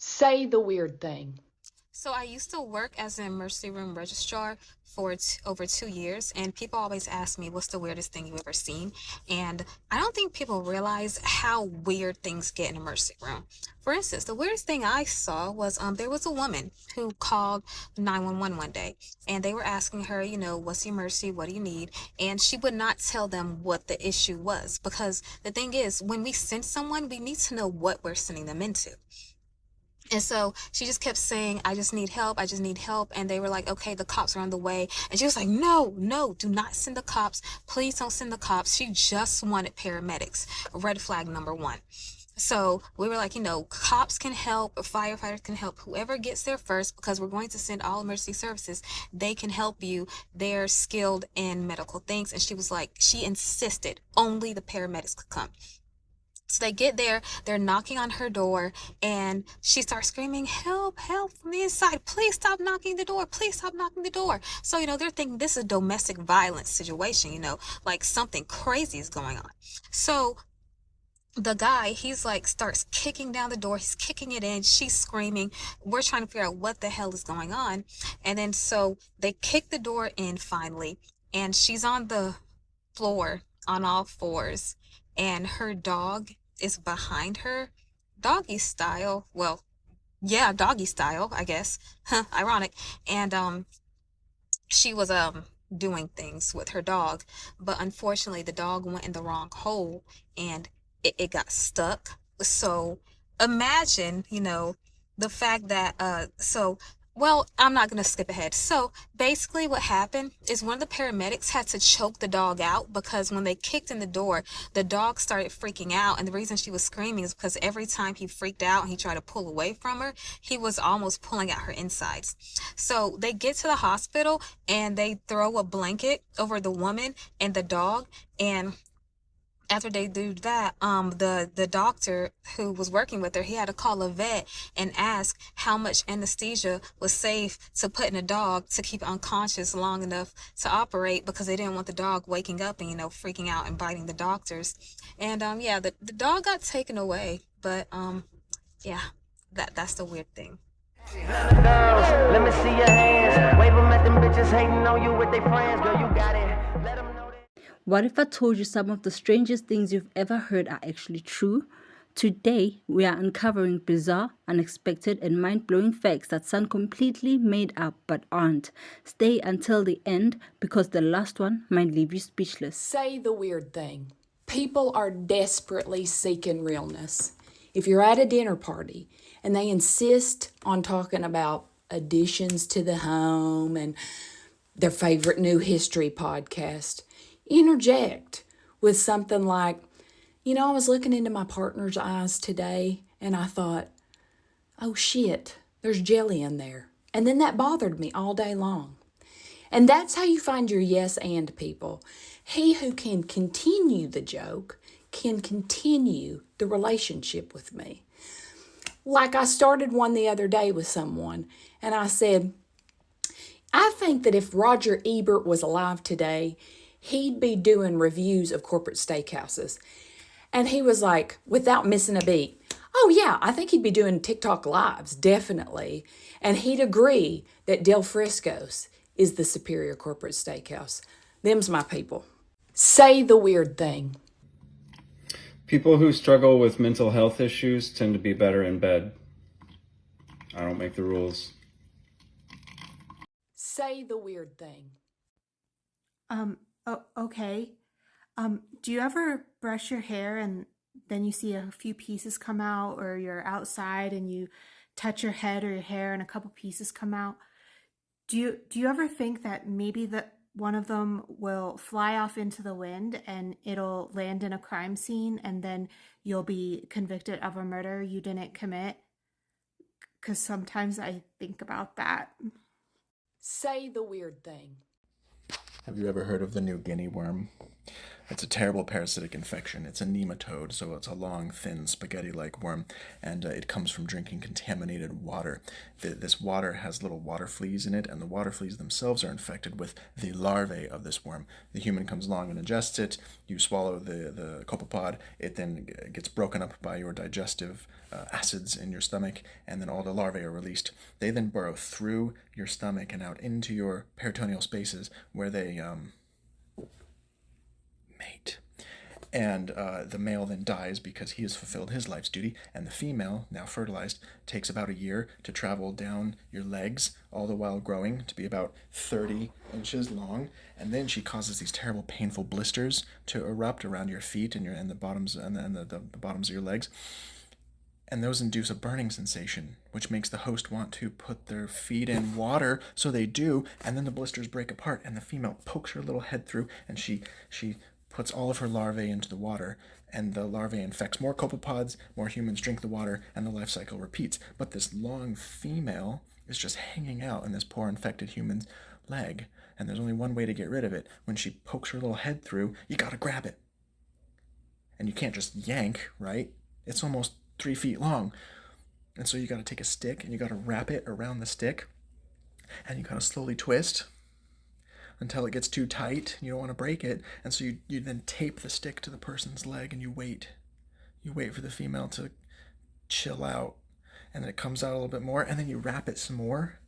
Say the weird thing. So I used to work as an emergency room registrar for over 2 years, and people always ask me, "What's the weirdest thing you've ever seen?" And I don't think people realize how weird things get in emergency room. For instance, the weirdest thing I saw was there was a woman who called 911 one day, and they were asking her, what's the emergency? What do you need? And she would not tell them what the issue was, because the thing is, when we send someone, we need to know what we're sending them into. And so she just kept saying, "I just need help. I just need help." And they were like, "Okay, the cops are on the way." And she was like, "No, no, do not send the cops. Please don't send the cops." She just wanted paramedics. Red flag number one. So we were like, cops can help, firefighters can help, whoever gets there first, because we're going to send all emergency services. They can help you. They're skilled in medical things. And she was like, she insisted only the paramedics could come. So they get there, they're knocking on her door, and she starts screaming, "Help, help from the inside. Please stop knocking the door. Please stop knocking the door." So, they're thinking this is a domestic violence situation, like something crazy is going on. So the guy, he's like, starts kicking down the door. He's kicking it in. She's screaming. We're trying to figure out what the hell is going on. And then so they kick the door in finally, and she's on the floor on all fours, and her dog is behind her, doggy style. Well, yeah, doggy style, I guess. Ironic. And she was doing things with her dog, but unfortunately the dog went in the wrong hole, and it got stuck. So imagine, the fact that well, I'm not going to skip ahead. So basically what happened is one of the paramedics had to choke the dog out, because when they kicked in the door, the dog started freaking out. And the reason she was screaming is because every time he freaked out and he tried to pull away from her, he was almost pulling at her insides. So they get to the hospital, and they throw a blanket over the woman and the dog. And after they do that, the doctor who was working with her, he had to call a vet and ask how much anesthesia was safe to put in a dog to keep it unconscious long enough to operate, because they didn't want the dog waking up and freaking out and biting the doctors. And yeah, the dog got taken away, but yeah, that's the weird thing. Girls, let me see your hands. Wave them at them bitches hating on you with their friends. Girl, you got it. Let them know that. What if I told you some of the strangest things you've ever heard are actually true? Today, we are uncovering bizarre, unexpected, and mind-blowing facts that sound completely made up but aren't. Stay until the end, because the last one might leave you speechless. Say the weird thing. People are desperately seeking realness. If you're at a dinner party and they insist on talking about additions to the home and their favorite new history podcast, interject with something like, I was looking into my partner's eyes today and I thought, oh shit, there's jelly in there. And then that bothered me all day long. And that's how you find your yes and people. He who can continue the joke can continue the relationship with me. Like I started one the other day with someone, and I said, I think that if Roger Ebert was alive today, he'd be doing reviews of corporate steakhouses. And he was like, without missing a beat, "Oh yeah, I think he'd be doing TikTok lives, definitely." And he'd agree that Del Frisco's is the superior corporate steakhouse. Them's my people. Say the weird thing. People who struggle with mental health issues tend to be better in bed. I don't make the rules. Say the weird thing. Okay. Do you ever brush your hair and then you see a few pieces come out, or you're outside and you touch your head or your hair and a couple pieces come out? Do you ever think that maybe one of them will fly off into the wind and it'll land in a crime scene, and then you'll be convicted of a murder you didn't commit? Because sometimes I think about that. Say the weird thing. Have you ever heard of the New Guinea worm? It's a terrible parasitic infection. It's a nematode, so it's a long, thin, spaghetti-like worm, and it comes from drinking contaminated water. This water has little water fleas in it, and the water fleas themselves are infected with the larvae of this worm. The human comes along and ingests it. You swallow the copepod. It then gets broken up by your digestive acids in your stomach, and then all the larvae are released. They then burrow through your stomach and out into your peritoneal spaces, where they mate. And the male then dies because he has fulfilled his life's duty, and the female, now fertilized, takes about a year to travel down your legs, all the while growing to be about 30 inches long, and then she causes these terrible, painful blisters to erupt around your feet and the bottoms and the bottoms of your legs. And those induce a burning sensation, which makes the host want to put their feet in water, so they do, and then the blisters break apart, and the female pokes her little head through, and she puts all of her larvae into the water, and the larvae infects more copepods, more humans drink the water, and the life cycle repeats. But this long female is just hanging out in this poor infected human's leg, and there's only one way to get rid of it. When she pokes her little head through, you gotta grab it. And you can't just yank, right? It's almost 3 feet long. And so you gotta take a stick, and you gotta wrap it around the stick, and you gotta slowly twist until it gets too tight. You don't want to break it, and so you then tape the stick to the person's leg, and you wait for the female to chill out, and then it comes out a little bit more, and then you wrap it some more,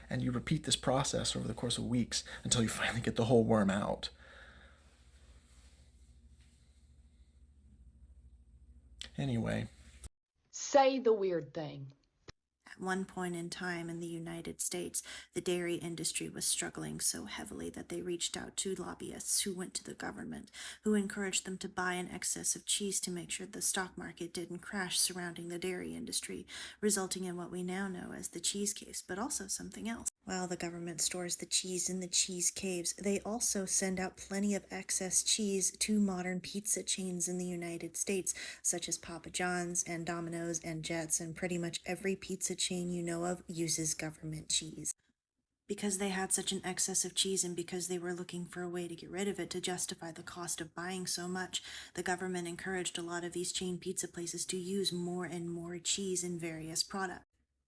and you repeat this process over the course of weeks until you finally get the whole worm out. Anyway, Say the weird thing. At one point in time in the United States, the dairy industry was struggling so heavily that they reached out to lobbyists who went to the government, who encouraged them to buy an excess of cheese to make sure the stock market didn't crash surrounding the dairy industry, resulting in what we now know as the cheese caves, but also something else. While the government stores the cheese in the cheese caves, they also send out plenty of excess cheese to modern pizza chains in the United States, such as Papa John's and Domino's and Jets, and pretty much every pizza chain you know of uses government cheese. Because they had such an excess of cheese, and because they were looking for a way to get rid of it to justify the cost of buying so much, the government encouraged a lot of these chain pizza places to use more and more cheese in various products.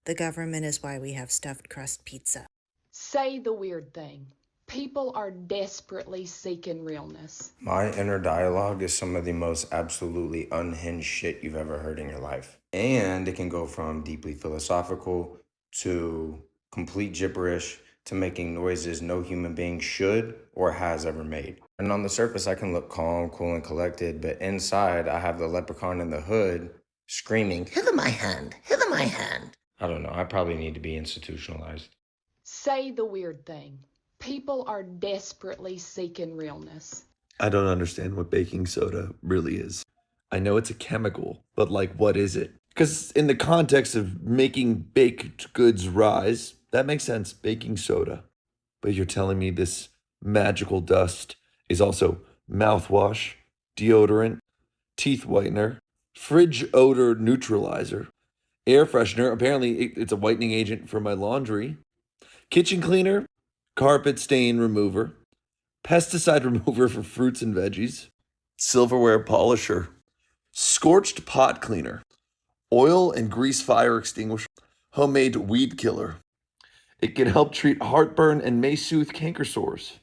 The government is why we have stuffed crust pizza. Say the weird thing. People are desperately seeking realness. My inner dialogue is some of the most absolutely unhinged shit you've ever heard in your life. And it can go from deeply philosophical to complete gibberish to making noises no human being should or has ever made. And on the surface, I can look calm, cool, and collected, but inside, I have the leprechaun in the hood screaming, "Hither my hand, hither my hand." I don't know, I probably need to be institutionalized. Say the weird thing. People are desperately seeking realness. I don't understand what baking soda really is. I know it's a chemical, but like, what is it? Because in the context of making baked goods rise, that makes sense, baking soda. But you're telling me this magical dust is also mouthwash, deodorant, teeth whitener, fridge odor neutralizer, air freshener, apparently it's a whitening agent for my laundry, kitchen cleaner, carpet stain remover, pesticide remover for fruits and veggies, silverware polisher, scorched pot cleaner, oil and grease fire extinguisher, homemade weed killer. It can help treat heartburn and may soothe canker sores.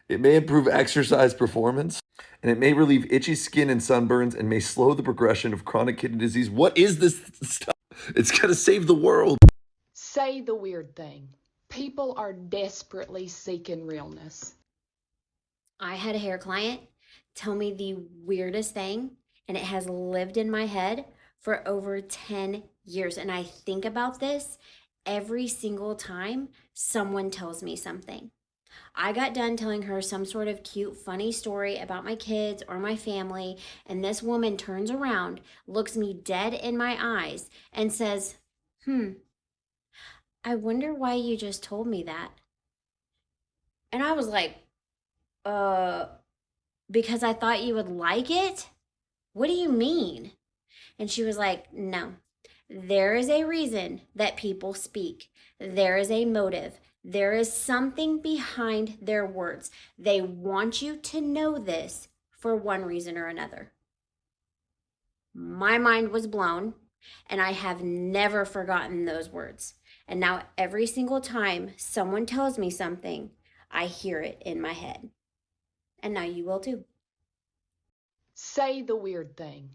It may improve exercise performance, and it may relieve itchy skin and sunburns, and may slow the progression of chronic kidney disease. What is this stuff? It's gonna save the world. Say the weird thing. People are desperately seeking realness. I had a hair client tell me the weirdest thing, and it has lived in my head for over 10 years. And I think about this every single time someone tells me something. I got done telling her some sort of cute, funny story about my kids or my family, and this woman turns around, looks me dead in my eyes, and says, I wonder why you just told me that. And I was like, because I thought you would like it? What do you mean? And she was like, no, there is a reason that people speak. There is a motive. There is something behind their words. They want you to know this for one reason or another. My mind was blown, and I have never forgotten those words. And now every single time someone tells me something, I hear it in my head. And now you will too. Say the weird thing.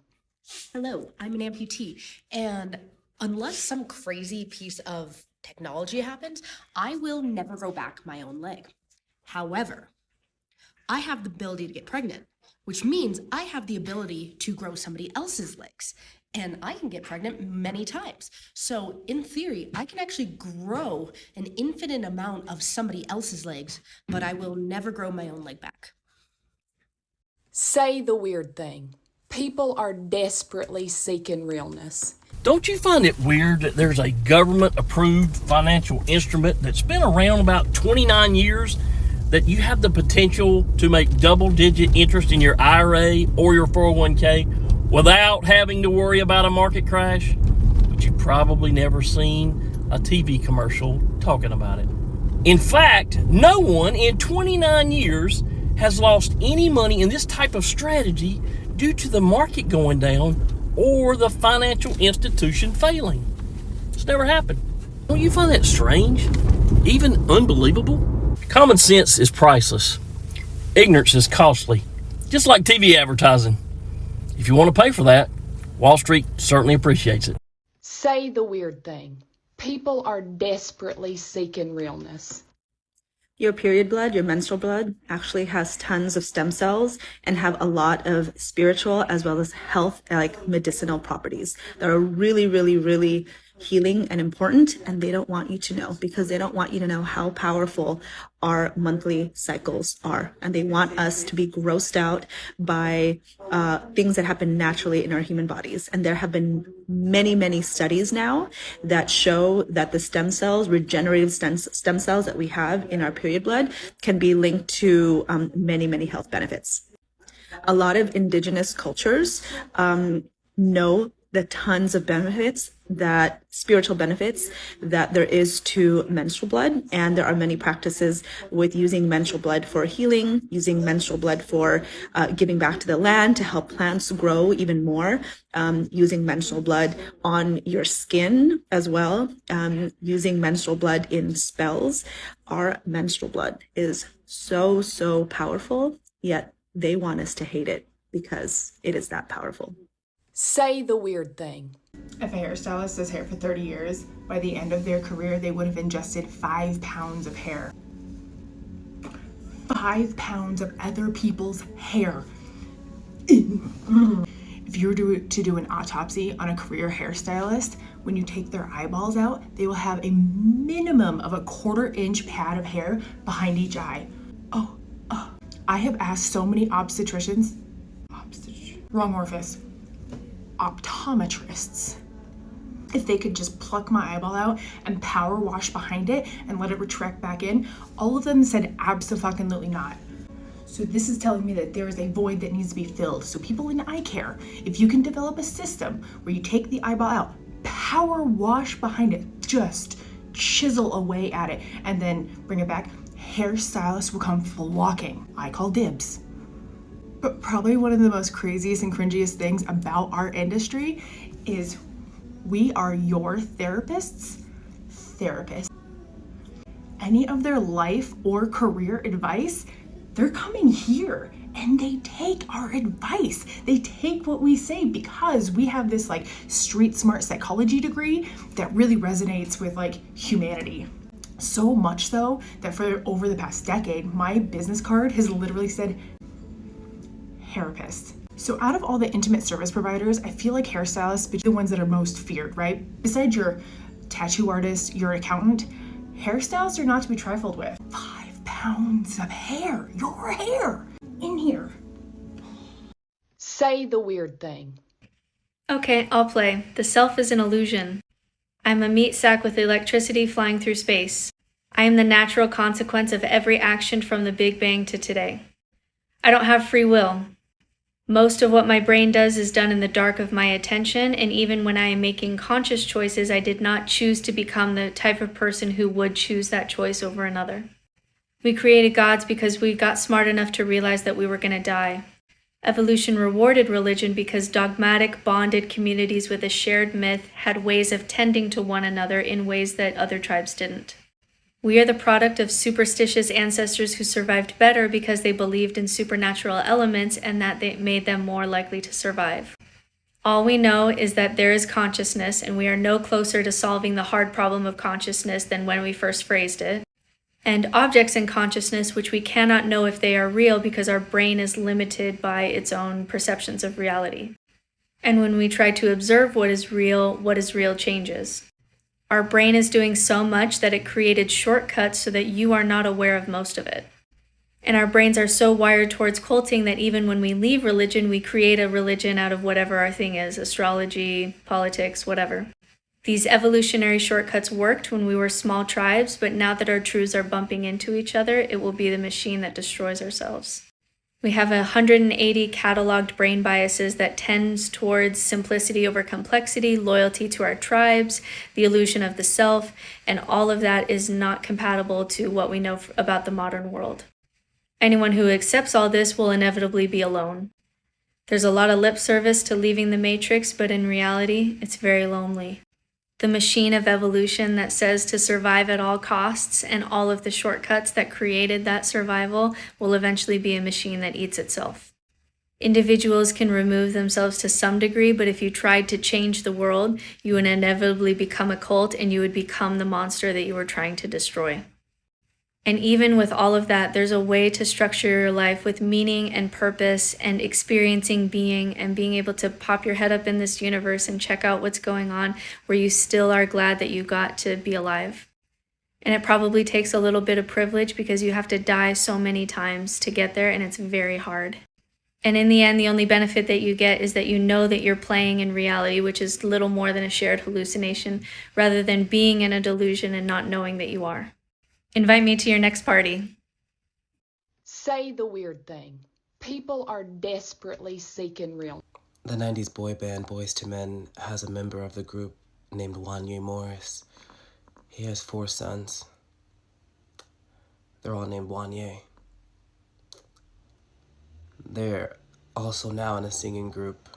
Hello, I'm an amputee, and unless some crazy piece of technology happens, I will never grow back my own leg. However, I have the ability to get pregnant, which means I have the ability to grow somebody else's legs, and I can get pregnant many times. So in theory, I can actually grow an infinite amount of somebody else's legs, but I will never grow my own leg back. Say the weird thing. People are desperately seeking realness. Don't you find it weird that there's a government-approved financial instrument that's been around about 29 years that you have the potential to make double-digit interest in your IRA or your 401k without having to worry about a market crash? But you've probably never seen a TV commercial talking about it. In fact, no one in 29 years has lost any money in this type of strategy due to the market going down or the financial institution failing. It's never happened. Don't you find that strange? Even unbelievable? Common sense is priceless. Ignorance is costly. Just like TV advertising. If you want to pay for that, Wall Street certainly appreciates it. Say the weird thing. People are desperately seeking realness. Your period blood, your menstrual blood, actually has tons of stem cells and have a lot of spiritual as well as health, like medicinal properties that are really, really, really healing and important, and they don't want you to know because they don't want you to know how powerful our monthly cycles are, and they want us to be grossed out by things that happen naturally in our human bodies. And there have been many, many studies now that show that the stem cells, regenerative stem cells that we have in our period blood can be linked to many, many health benefits. A lot of indigenous cultures know the tons of benefits, that spiritual benefits that there is to menstrual blood. And there are many practices with using menstrual blood for healing, using menstrual blood for giving back to the land to help plants grow even more, using menstrual blood on your skin as well, using menstrual blood in spells. Our menstrual blood is so, so powerful, yet they want us to hate it because it is that powerful. Say the weird thing. If a hairstylist does hair for 30 years, by the end of their career, they would have ingested 5 pounds of hair. 5 pounds of other people's hair. If you were to do an autopsy on a career hairstylist, when you take their eyeballs out, they will have a minimum of a 1/4 inch pad of hair behind each eye. I have asked so many obstetricians, wrong orifice, optometrists, if they could just pluck my eyeball out and power wash behind it and let it retract back in. All of them said abso-fucking-lutely not. So this is telling me that there is a void that needs to be filled. So people in eye care, if you can develop a system where you take the eyeball out, power wash behind it, just chisel away at it, and then bring it back, hairstylists will come flocking. I call dibs. But probably one of the most craziest and cringiest things about our industry is we are your therapists. Any of their life or career advice, they're coming here and they take our advice. They take what we say because we have this like street smart psychology degree that really resonates with like humanity. So much so that for over the past decade, my business card has literally said therapist. So out of all the intimate service providers, I feel like hairstylists are the ones that are most feared, right? Besides your tattoo artist, your accountant, hairstylists are not to be trifled with. 5 pounds of hair, your hair, in here. Say the weird thing. Okay, I'll play. The self is an illusion. I'm a meat sack with electricity flying through space. I am the natural consequence of every action from the Big Bang to today. I don't have free will. Most of what my brain does is done in the dark of my attention, and even when I am making conscious choices, I did not choose to become the type of person who would choose that choice over another. We created gods because we got smart enough to realize that we were going to die. Evolution rewarded religion because dogmatic, bonded communities with a shared myth had ways of tending to one another in ways that other tribes didn't. We are the product of superstitious ancestors who survived better because they believed in supernatural elements and that they made them more likely to survive. All we know is that there is consciousness, and we are no closer to solving the hard problem of consciousness than when we first phrased it. And objects in consciousness which we cannot know if they are real because our brain is limited by its own perceptions of reality. And when we try to observe what is real changes. Our brain is doing so much that it created shortcuts so that you are not aware of most of it. And our brains are so wired towards culting that even when we leave religion, we create a religion out of whatever our thing is, astrology, politics, whatever. These evolutionary shortcuts worked when we were small tribes, but now that our truths are bumping into each other, it will be the machine that destroys ourselves. We have 180 cataloged brain biases that tends towards simplicity over complexity, loyalty to our tribes, the illusion of the self, and all of that is not compatible to what we know about the modern world. Anyone who accepts all this will inevitably be alone. There's a lot of lip service to leaving the matrix, but in reality, it's very lonely. The machine of evolution that says to survive at all costs and all of the shortcuts that created that survival will eventually be a machine that eats itself. Individuals can remove themselves to some degree, but if you tried to change the world, you would inevitably become a cult and you would become the monster that you were trying to destroy. And even with all of that, there's a way to structure your life with meaning and purpose and experiencing being and being able to pop your head up in this universe and check out what's going on where you still are glad that you got to be alive. And it probably takes a little bit of privilege because you have to die so many times to get there, and it's very hard. And in the end, the only benefit that you get is that you know that you're playing in reality, which is little more than a shared hallucination, rather than being in a delusion and not knowing that you are. Invite me to your next party. Say the weird thing. People are desperately seeking real. The 90s boy band Boyz II Men has a member of the group named Wanya Morris. He has 4 sons. They're all named Wanya. They're also now in a singing group,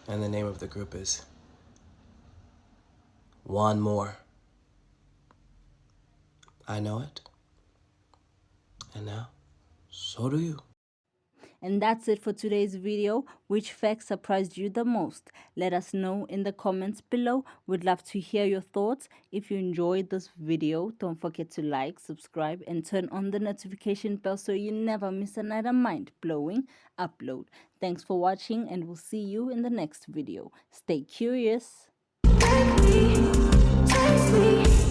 and the name of the group is One More. I know it, and now, so do you. And that's it for today's video. Which fact surprised you the most? Let us know in the comments below. We'd love to hear your thoughts. If you enjoyed this video, don't forget to like, subscribe, and turn on the notification bell so you never miss another mind-blowing upload. Thanks for watching, and we'll see you in the next video. Stay curious. Take me.